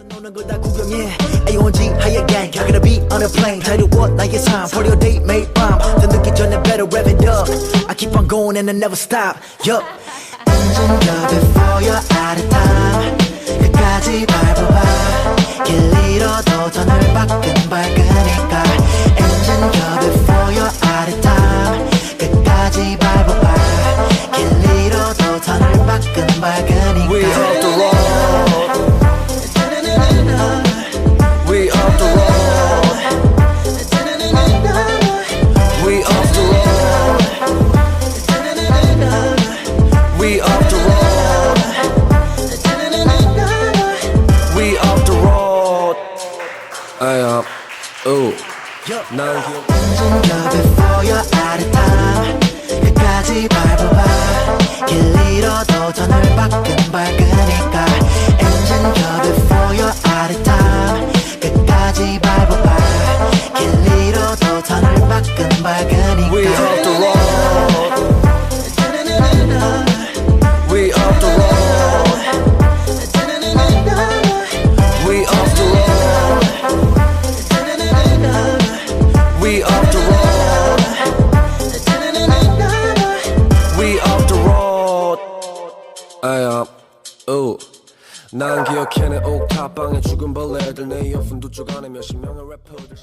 노는 걸 다 구경해 A.O.G. higher gang I gotta be on a plane 자유로워 나의 삶 For your day 매일 밤 더 늦기 전에 better rev it up I keep on going and I never stop Yup Engine go before you're out of time 끝까지 밟아봐 길 잃어도 더 넓은 밝으니까 Engine go before you're out of time 끝까지 밟아봐 길 잃어도 더 넓은 밝으니까 We off the road We off the road. We off the road. We off the road. We off the road. Aye, oh. 난 Engine go before you're out of time. 끝까지 밟아봐. 길 잃어도 더 넓은 밝으니까. Engine go before you're out of time. 끝까지 밟아봐 길 잃어도 더 넓은 밝으니까 We off the road We off the road We off the road We off the road We off the road 아야 오 난 기억해 내 옥탑방에 죽은 벌레들 내 이어폰 두 쪽 안에 몇십 명의 래퍼들